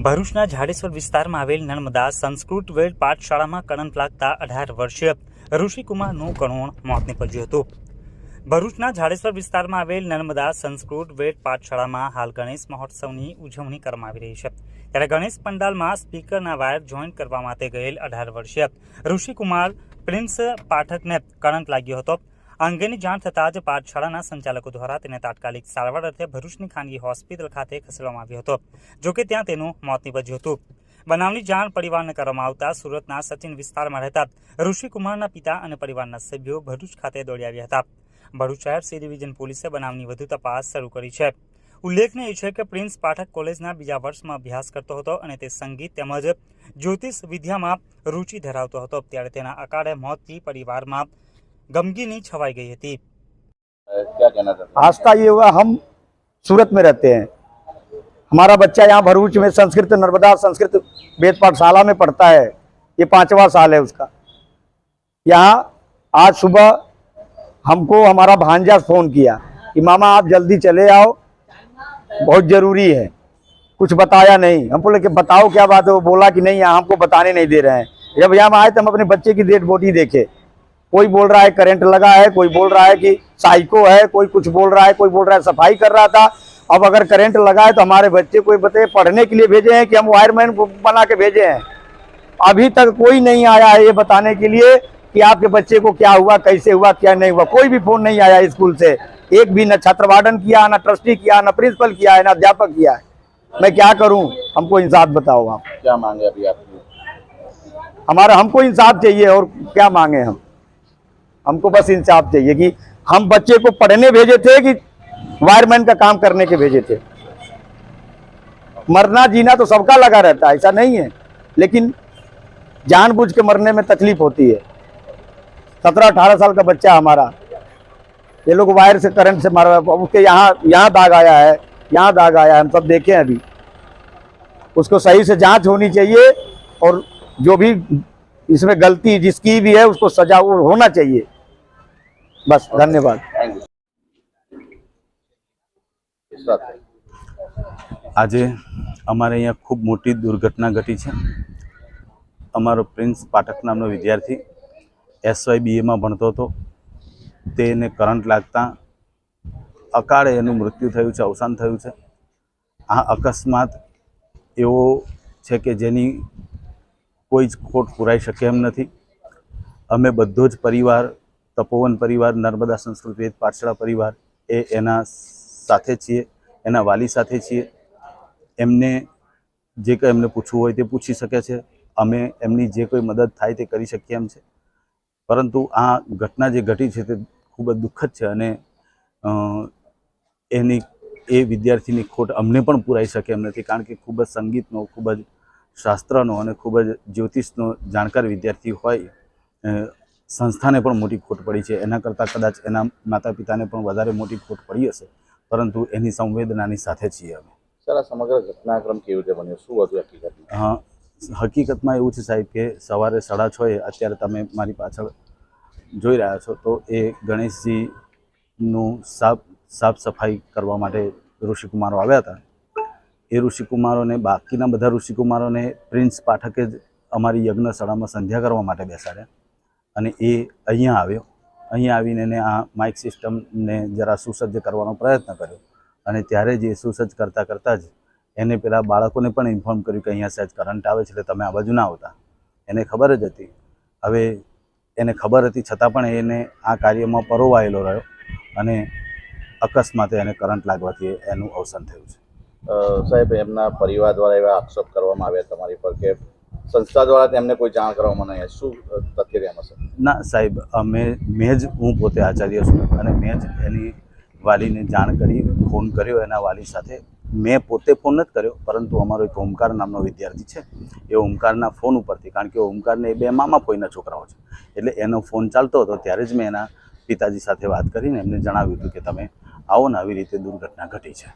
ભરૂચના ઝાડેશ્વર વિસ્તારમાં આવેલ નર્મદા સંસ્કૃત વેદ પાઠશાળામાં કરંટ લાગતા 18 વર્ષીય ઋષિકુમારનું કરુણ મોત નીપજ્યું હતું। ભરૂચના ઝાડેશ્વર વિસ્તારમાં આવેલ નર્મદા સંસ્કૃત વેદ પાઠશાળામાં હાલ ગણેશ મહોત્સવની ઉજવણી કરવામાં આવી રહી છે। ત્યારે ગણેશ પંડાલમાં સ્પીકરના વાયર જોઈન્ટ કરવા માટે ગયેલ 18 વર્ષીય ઋષિકુમાર પ્રિન્સ પાઠકને કરંટ લાગ્યો હતો। આ અંગેની જાણ થતાં જ પાઠશાળાના સંચાલકો દ્વારા તેને તાત્કાલિક સારવાર અર્થે ભરૂચની ખાનગી હોસ્પિટલ ખાતે ખસેડવામાં આવ્યો હતો, જોકે ત્યાં તેનું મોત નીપજ્યું હતું। બનાવની જાણ પરિવારને કરવામાં આવતા સુરતના સચિન વિસ્તારમાં રહેતા ઋષિકુમારના પિતા અને પરિવારના સભ્યો ભરૂચ ખાતે દોડી આવ્યા હતા। ભરૂચ શહેર સી ડિવિઝન પોલીસે બનાવની વધુ તપાસ શરૂ કરી છે। ઉલ્લેખનીય છે કે પ્રિન્સ પાઠક કોલેજના બીજા વર્ષમાં અભ્યાસ કરતો હતો અને તે સંગીત તેમજ જ્યોતિષ વિદ્યામાં રુચિ ધરાવતો હતો, ત્યારે તેના અકાળે મોતથી પરિવારમાં गमगीनी छवाई गई थी। क्या कहना चाहते हैं? आस्था ये हुआ, हम सूरत में रहते हैं, हमारा बच्चा यहाँ भरूच में संस्कृत नर्मदा संस्कृत वेद पाठशाला में पढ़ता है, ये 5वां साल है उसका। यहाँ आज सुबह हमको हमारा भांजा फ़ोन किया कि मामा आप जल्दी चले आओ, बहुत ज़रूरी है। कुछ बताया नहीं, हम बोले कि बताओ क्या बात है। वो बोला कि नहीं यहाँ हमको बताने नहीं दे रहे हैं। जब यहाँ आए तो हम अपने बच्चे की डेड बॉडी देखे। कोई बोल रहा है करंट लगा है, कोई बोल रहा है कि साइको है, कोई कुछ बोल रहा है, कोई बोल रहा है सफाई कर रहा था। अब अगर करंट लगा है तो हमारे बच्चे को बताए पढ़ने के लिए भेजे हैं कि हम वायरमैन बना के भेजे हैं। अभी तक कोई नहीं आया है ये बताने के लिए कि आपके बच्चे को क्या हुआ, कैसे हुआ, क्या नहीं हुआ। कोई भी फोन नहीं आया स्कूल से, एक भी, न छात्र वार्डन किया, न ट्रस्टी किया, न प्रिंसिपल किया है, न अध्यापक किया है। मैं क्या करूं, हमको इंसाफ बताओ आप। क्या मांगे अभी आपकी? हमारा हमको इंसाफ चाहिए, और क्या मांगे हम। हमको बस इंसाफ चाहिए कि हम बच्चे को पढ़ने भेजे थे कि वायरमैन का काम करने के भेजे थे। मरना जीना तो सबका लगा रहता है, ऐसा नहीं है, लेकिन जानबूझ के मरने में तकलीफ होती है। 17-18 साल का बच्चा हमारा, ये लोग वायर से करंट से मारा, उसके यहाँ दाग आया है, यहाँ दाग आया है, हम सब देखे अभी। उसको सही से जांच होनी चाहिए, और जो भी इसमें गलती जिसकी भी है उसको सजा होना चाहिए। बस, धन्यवाद। आज अमारे अहींया खूब मोटी दुर्घटना घटी है। अमारो प्रिंस पाठक नामनो विद्यार्थी SY BA में भणतो हतो, तेने करंट लागता अकाळे एनुं मृत्यु थयुं छे, अवसान थयुं छे। आ अकस्मात एवो छे के जेनी कोई ज खोट पूराई शके एम नथी। अमे बधो ज परिवार, तपोवन परिवार, नर्मदा संस्कृत वेद पाठशाला परिवार ए एना साथे छीए, एना वाली साथे छीए। एमने जे कंई एमने पूछवुं होय ते पूछी शके छे। अमे एमनी जे कोई मदद थाय ते करी शकीए एम छे। परंतु आ घटना जे घटी छे ते खूब ज दुःखद छे, अने एनी ए विद्यार्थीनी खोट अमने पण पूराई शके एम नथी, कारण के खूब ज संगीतनो, खूब ज शास्त्रनो અને ખૂબ જ જ્યોતિષનો જાણકાર વિદ્યાર્થી હોય, સંસ્થાને પણ મોટી ખોટ પડી છે। એના કરતાં કદાચ એના માતા પિતાને પણ વધારે મોટી ખોટ પડી હશે, પરંતુ એની સંવેદનાની સાથે છીએ અમે। સર, આ સમગ્ર ઘટનાક્રમ કેવી રીતે બન્યો, શું હતું હકીકતમાં? હકીકતમાં એવું છે સાહેબ કે સવારે 6:30 અત્યારે તમે મારી પાછળ જોઈ રહ્યા છો તો એ ગણેશજીનું સાફ સફાઈ કરવા માટે ઋષિકુમારો આવ્યા હતા। એ ઋષિકુમારોને, બાકીના બધા ઋષિકુમારોને પ્રિન્સ પાઠકે જ અમારી યજ્ઞશાળામાં સંધ્યા કરવા માટે બેસાડ્યા, અને એ અહીંયા આવ્યો। અહીંયા આવીને એને આ માઇક સિસ્ટમને જરા સુસજ્જ કરવાનો પ્રયત્ન કર્યો, અને ત્યારે જ એ સુસજ્જ કરતાં જ એને પેલા બાળકોને પણ ઇન્ફોર્મ કર્યું કે અહીંયા સહેજ કરંટ આવે છે, એટલે તમે આ બાજુ ના આવતા। એને ખબર જ હતી। હવે એને ખબર હતી છતાં પણ એને આ કાર્યમાં પરોવાયેલો રહ્યો, અને અકસ્માતે એને કરંટ લાગવાથી એનું અવસાન થયું છે। સાહેબ, એમના પરિવાર દ્વારા એવા આક્ષેપ કરવામાં આવ્યા તમારી પર કે સંસ્થા દ્વારા તેમને કોઈ જાણ કરવામાં નહીં, શું તથ્ય એમાં છે? ના સાહેબ, હું પોતે આચાર્ય છું, અને મેં જ એની વાલીને જાણ કરી, ફોન કર્યો એના વાલી સાથે। મેં પોતે ફોન નથી કર્યો, પરંતુ અમારો એક ઓમકાર નામનો વિદ્યાર્થી છે, એ ઓમકારના ફોન ઉપરથી, કારણ કે ઓમકારને એ 2 મામા ફોઈના છોકરાઓ છે, એટલે એનો ફોન ચાલતો હતો, ત્યારે જ મેં એના પિતાજી સાથે વાત કરીને એમને જણાવ્યું હતું કે તમે આવો ને આવી રીતે દુર્ઘટના ઘટી છે।